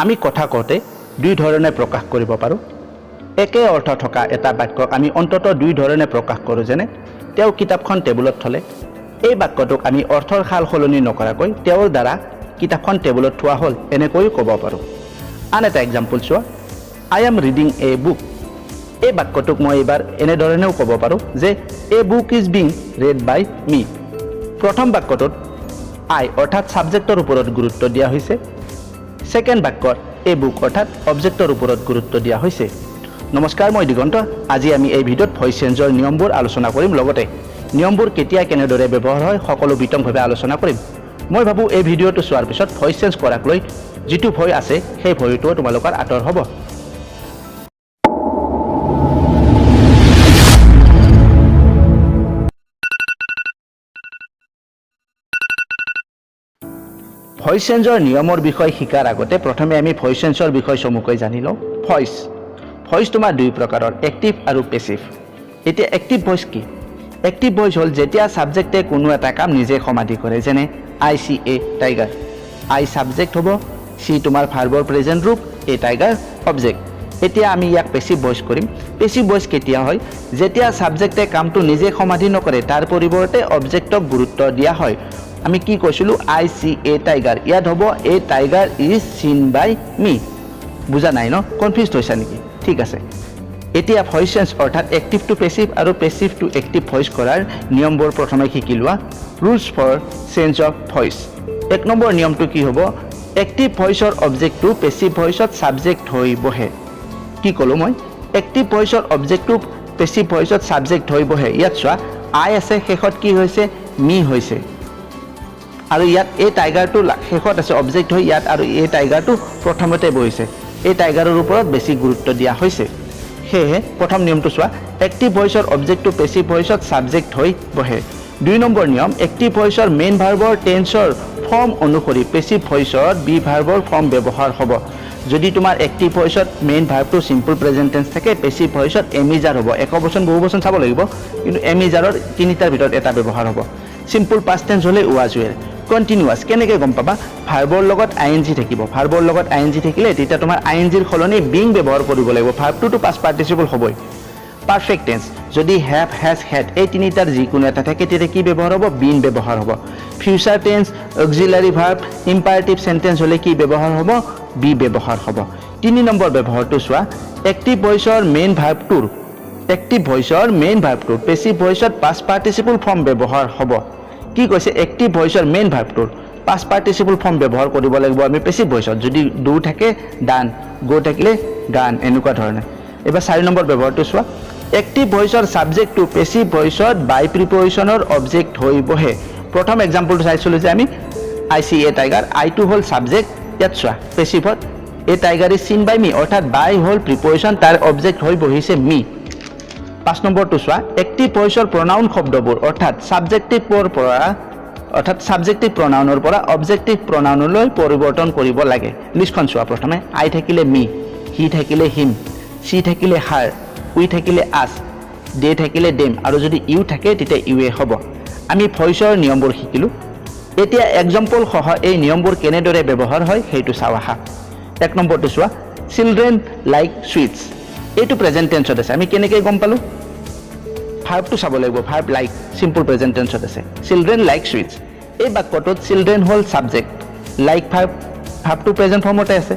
আমি কথা কওঁতে দুই ধৰণে প্ৰকাশ কৰিব পাৰোঁ। একে অৰ্থ থকা এটা বাক্যক আমি অন্ততঃ দুই ধৰণে প্ৰকাশ কৰোঁ, যেনে তেওঁ কিতাপখন টেবুলত থলে। এই বাক্যটোক আমি অৰ্থৰ সাল সলনি নকৰাকৈ তেওঁৰ দ্বাৰা কিতাপখন টেবুলত থোৱা হ'ল এনেকৈও ক'ব পাৰোঁ। আন এটা এক্সাম্পল চোৱা, I am reading a book. এই বাক্যটোক মই এইবাৰ এনেধৰণেও ক'ব পাৰোঁ যে এ বুক ইজ বিং ৰেড বাই মি। প্ৰথম বাক্যটোত আই অৰ্থাৎ ছাবজেক্টৰ ওপৰত গুৰুত্ব দিয়া হৈছে। ছেকেণ্ড বাক্যত এ বুক অৰ্থাৎ অবজেক্টৰ ওপৰত গুৰুত্ব দিয়া হৈছে। নমস্কাৰ, মই দিগন্ত। আজি আমি এই ভিডিঅ'ত ভইচ চেঞ্জৰ নিয়মবোৰ আলোচনা কৰিম, লগতে নিয়মবোৰ কেতিয়া কেনেদৰে ব্যৱহাৰ হয় সকলো বিতংভাৱে আলোচনা কৰিম। মই ভাবোঁ এই ভিডিঅ'টো চোৱাৰ পিছত ভইচ চেঞ্জ কৰাক লৈ যিটো ভয় আছে সেই ভয়টোও তোমালোকৰ আঁতৰ হ'ব। ভইচ চেঞ্জৰ নিয়মৰ বিষয়ে শিকাৰ আগতে প্ৰথমে আমি ভইচ চেঞ্জৰ বিষয়ে চমুকৈ জানি লওঁ। ভইচ তোমাৰ দুই প্ৰকাৰৰ, এক্টিভ আৰু পেছিভ। এতিয়া এক্টিভ ভইচ কি? এক্টিভ ভইচ হ'ল যেতিয়া ছাবজেক্টে কোনো এটা কাম নিজে সমাধি কৰে, যেনে I C A tiger. I subject হ'ব, চি তোমাৰ ভাৰ্বৰ প্ৰেজেণ্ট ৰূপ, এ টাইগাৰ অবজেক্ট। এতিয়া আমি ইয়াক পেছিভ ভইচ কৰিম। পেছিভ ভইচ কেতিয়া হয়? যেতিয়া ছাবজেক্টে কামটো নিজে সমাধি নকৰে, তাৰ পৰিৱৰ্তে অবজেক্টক গুৰুত্ব দিয়া হয়। আমি কি কৈছিলোঁ? I C A tiger. ইয়াত হ'ব এ টাইগাৰ ইজ চিন বাই মি। বুজা নাই ন? কনফিউজ হৈছা নেকি? ঠিক আছে। এতিয়া ভইচ চেঞ্জ অৰ্থাৎ এক্টিভ টু পেছিভ আৰু পেছিভ টু এক্টিভ ভইচ কৰাৰ নিয়মবোৰ প্ৰথমে শিকি লোৱা। Rules for change of voice. 1 number নিয়মটো কি হ'ব? এক্টিভ ভইচৰ অবজেক্টটো পেছিভ ভইচত ছাবজেক্ট হৈ বহে। কি ক'লোঁ মই? এক্টিভ ভইচৰ অবজেক্টটো পেছিভ ভইচত ছাবজেক্ট হৈ বহে। ইয়াত চোৱা, আই আছে, শেষত কি হৈছে? মি হৈছে। আৰু ইয়াত এই টাইগাৰটো শেষত আছে অবজেক্ট হৈ ইয়াত, আৰু এই টাইগাৰটো প্ৰথমতে বহিছে। এই টাইগাৰৰ ওপৰত বেছি গুৰুত্ব দিয়া হৈছে। সেয়েহে প্ৰথম নিয়মটো চোৱা, এক্টিভ ভইচৰ অবজেক্টটো পেছিভ ভইচত ছাবজেক্ট হৈ বহে। 2 নম্বৰ নিয়ম, এক্টিভ ভইচৰ মেইন ভাৰ্বৰ টেন্সৰ ফৰ্ম অনুসৰি পেছিভ ভইচত বি ভাৰ্বৰ ফৰ্ম ব্যৱহাৰ হ'ব। যদি তোমাৰ এক্টিভ ভইচত মেইন ভাৰ্বটো চিম্পল প্ৰেজেণ্ট টেন্স থাকে, পেছিভ ভইচত এমিজাৰ হ'ব। একবচন বহুবচন চাব লাগিব, কিন্তু এমিজাৰৰ 3টাৰ ভিতৰত এটা ব্যৱহাৰ হ'ব। চিম্পল পাষ্ট টেন্স হ'লে ৱাজ ৱেৰ। কণ্টিনিউৱাছ কেনেকৈ গম পাবা? ভাৰ্বৰ লগত আই এন জি থাকিব। ভাৰ্বৰ লগত আই এন জি থাকিলে তেতিয়া তোমাৰ আই এন জিৰ সলনি বিং ব্যৱহাৰ কৰিব লাগিব। ভাৰ্বটোতো পাষ্ট পাৰ্টিচিপল হ'বই। পাৰফেক্ট টেন্স যদি হেভ, হেজ, হেড এই 3টাৰ যিকোনো এটা থাকে তেতিয়া কি ব্যৱহাৰ হ'ব? বিন ব্যৱহাৰ হ'ব। Future tense, auxiliary verb, imperative sentence হ'লে কি ব্যৱহাৰ হ'ব? বি ব্যৱহাৰ হ'ব। 3 নম্বৰ ব্যৱহাৰটো চোৱা, এক্টিভ ভইচৰ মেইন ভাৰ্বটোৰ পেছিভ ভইচত পাষ্ট পাৰ্টিচিপল ফৰ্ম ব্যৱহাৰ হ'ব। কি কৈছে? এক্টিভ ভইচৰ মেইন ভাৰ্বটোৰ পাষ্ট পাৰ্টিচিপল ফৰ্ম ব্যৱহাৰ কৰিব লাগিব আমি পেছিভ ভইচত। যদি ডু থাকে ডান, গো থাকিলে গান, এনেকুৱা ধৰণে। এবাৰ 4 নম্বৰ ব্যৱহাৰটো চোৱা, এক্টিভ ভইচৰ ছাবজেক্টটো পেছিভ ভইচত বাই প্ৰিপজিশ্যনৰ অবজেক্ট হৈ বহে। প্ৰথম এক্সাম্পলটো চাইছিলোঁ যে আমি আই চি এ টাইগাৰ, আইটো হ'ল ছাবজেক্ট। ইয়াত চোৱা, পেছিভত এ টাইগাৰ ইজ চিন বাই মি অৰ্থাৎ বাই হ'ল প্ৰিপজিশ্যন, তাৰ অবজেক্ট হৈ বহিছে মি। 5 নম্বৰটো চোৱা, এক্টিভ ভইচৰ প্ৰনাউন শব্দবোৰ অৰ্থাৎ ছাবজেক্টিভ প্ৰনাউনৰ পৰা অবজেক্টিভ প্ৰনাউনলৈ পৰিৱৰ্তন কৰিব লাগে। লিষ্টখন চোৱা। প্ৰথমে আই থাকিলে মি, হি থাকিলে হিম, চি থাকিলে হাৰ, উই থাকিলে আছ, দে থাকিলে ডেম, আৰু যদি ইউ থাকে তেতিয়া ইউৱে হ'ব। আমি ভইচৰ নিয়মবোৰ শিকিলোঁ। এতিয়া এক্সাম্পল সহ এই নিয়মবোৰ কেনেদৰে ব্যৱহাৰ হয় সেইটো চাওঁ আহা। 1 নম্বৰটো চোৱা, চিলড্ৰেন লাইক চুইটছ। এইটো প্ৰেজেণ্ট টেন্সত আছে। আমি কেনেকৈ গম পালোঁ? ভাৰ্বটো চাব লাগিব। ভাৰ্ব লাইক চিম্পল প্ৰেজেণ্ট টেন্সত আছে। Children like sweets. এই বাক্যটোত চিলড্ৰেন হ'ল ছাবজেক্ট, লাইক ভাৰ্বটো প্ৰেজেণ্ট ফৰ্মতে আছে,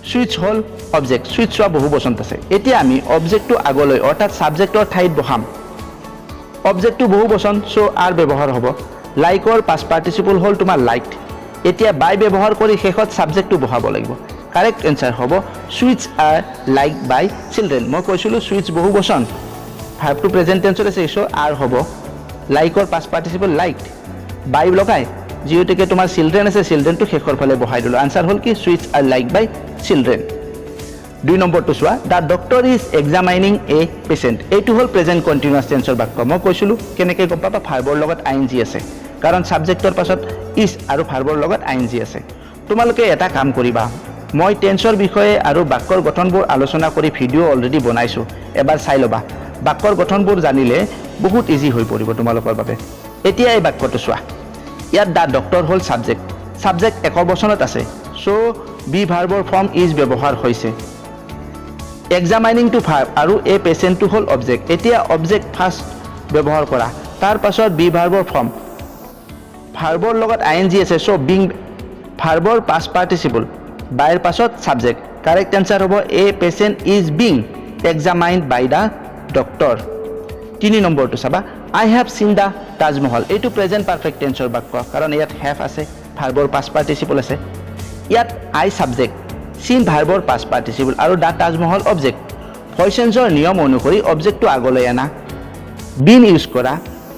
চুইটছ হ'ল অবজেক্ট। চুইটছ চোৱা বহুবচনত আছে। এতিয়া আমি অবজেক্টটো আগলৈ অৰ্থাৎ ছাবজেক্টৰ ঠাইত বহাম। অবজেক্টটো বহুবচন, চ' আৰ ব্যৱহাৰ হ'ব। লাইকৰ পাষ্ট পাৰ্টিচিপল হ'ল তোমাৰ লাইকড। এতিয়া বাই ব্যৱহাৰ কৰি শেষত ছাবজেক্টটো বহাব লাগিব। কাৰেক্ট এনচাৰ হ'ব sweets are like by children. মই কৈছিলোঁ চুইটছ বহুবচন, ভাৰ্বটো প্ৰেজেণ্ট টেন্সত আছে, চ' আৰ হ'ব। লাইকৰ পাষ্ট পাৰ্টিচিপল লাইকড, বাই লগাই যিহেতুকে তোমাৰ চিলড্ৰেন আছে, চিলড্ৰেনটো শেষৰ ফালে বহাই দিলোঁ। আনচাৰ হ'ল কি? Sweets are like by children. 2 নম্বৰটো চোৱা, the doctor is examining a patient. এইটো হ'ল প্ৰেজেণ্ট কণ্টিনিউৱাছ টেন্সৰ বাক্য। মই কৈছিলোঁ কেনেকৈ গম পাবা? ভাৰ্বৰ লগত আই এন জি আছে, কাৰণ ছাবজেক্টৰ পাছত ইজ আৰু ভাৰ্বৰ লগত আই এন জি আছে। তোমালোকে এটা কাম কৰিবা, মই টেন্সৰ বিষয়ে আৰু বাক্যৰ গঠনবোৰ আলোচনা কৰি ভিডিঅ' অলৰেডি বনাইছোঁ, এবাৰ চাই ল'বা। বাক্যৰ গঠনবোৰ জানিলে বহুত ইজি হৈ পৰিব তোমালোকৰ বাবে। এতিয়া এই বাক্যটো চোৱা, ইয়াত দ্য ডক্টৰ হ'ল ছাবজেক্ট। ছাবজেক্ট একবচনত আছে, সো বি ভাৰ্বৰ ফৰ্ম ইজ ব্যৱহাৰ হৈছে এক্সামাইনিং টু ভাৰ্ব আৰু এ পেচেণ্টটো হ'ল অবজেক্ট এতিয়া অবজেক্ট ফাৰ্ষ্ট ব্যৱহাৰ কৰা তাৰ পাছত বি ভাৰ্বৰ ফৰ্ম ভাৰ্বৰ লগত আইএনজি আছে সো বিং ভাৰ্বৰ পাষ্ট পাৰ্টিচিপল বাইৰ পাছত সাবজেক্ট কাৰেক্ট আনসাৰ হ'ব a patient is being examined by the doctor 3 নম্বৰটো চাবা I have seen the Taj Mahal এইটো প্ৰেজেন্ট পাৰফেক্ট টেন্সৰ বাক্য কাৰণ ইয়াত হ্যাভ আছে ভাৰ্বৰ পাষ্ট পাৰ্টিচিপল আছে ইয়াত আই সাবজেক্ট সিন ভাৰ্বৰ পাষ্ট পাৰ্টিচিপল আৰু দা তাজমহল অবজেক্ট ভইচ চেঞ্জৰ নিয়ম অনুসৰি অবজেক্টটো আগলৈ আনা বিন ইউজ কৰা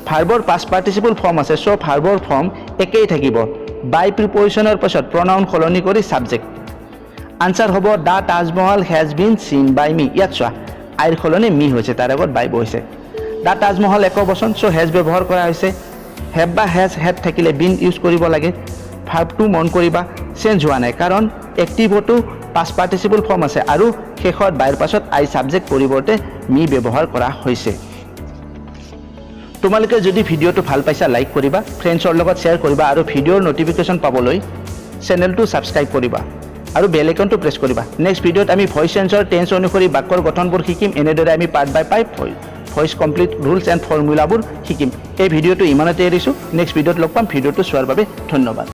ভাৰ্বৰ পাষ্ট পাৰ্টিচিপল ফৰ্ম আছে সো ভাৰ্বৰ ফৰ্ম একেই থাকিব বাই প্ৰিপজিশনৰ পাছত প্ৰনাউন সলনি কৰি সাবজেক্ট আনসাৰ হ'ব দা Taj Mahal has been seen by মি ইয়াত চোৱা আইৰ সলনি মি হৈছে তাৰ আগত বাই বহিছে দা তাজমহল একবচন সো হেজ ব্যৱহাৰ কৰা হৈছে হেভ বা হেজ হেড থাকিলে বিন ইউজ কৰিব লাগে ভাৰ্বটো মন কৰিবা চেঞ্জ হোৱা নাই কাৰণ এক্টিভটো পাষ্ট পাৰ্টিচিপল ফৰ্ম আছে আৰু শেষত বাইৰ পাছত আই সাবজেক্ট পৰিৱৰ্তে মি ব্যৱহাৰ কৰা হৈছে তোমালোকে যদি ভিডিঅ'টো ভাল পাইছা লাইক কৰিবা ফ্ৰেণ্ডছৰ লগত শ্বেয়াৰ কৰিবা আৰু ভিডিঅ'ৰ নটিফিকেশ্যন পাবলৈ চেনেলটো ছাবস্ক্ৰাইব কৰিবা আৰু বেল আইকনটো প্ৰেছ কৰিবা নেক্সট ভিডিঅ'ত আমি ভইচ চেঞ্জৰ টেন্স অনুসৰি বাক্যৰ গঠনবোৰ শিকিম এনেদৰে আমি part by part voice complete rules and ফৰ্মুলাবোৰ শিকিম এই ভিডিঅ'টো ইমানতে এৰিছোঁ নেক্সট ভিডিঅ'ত লগ পাম ভিডিঅ'টো চোৱাৰ বাবে ধন্যবাদ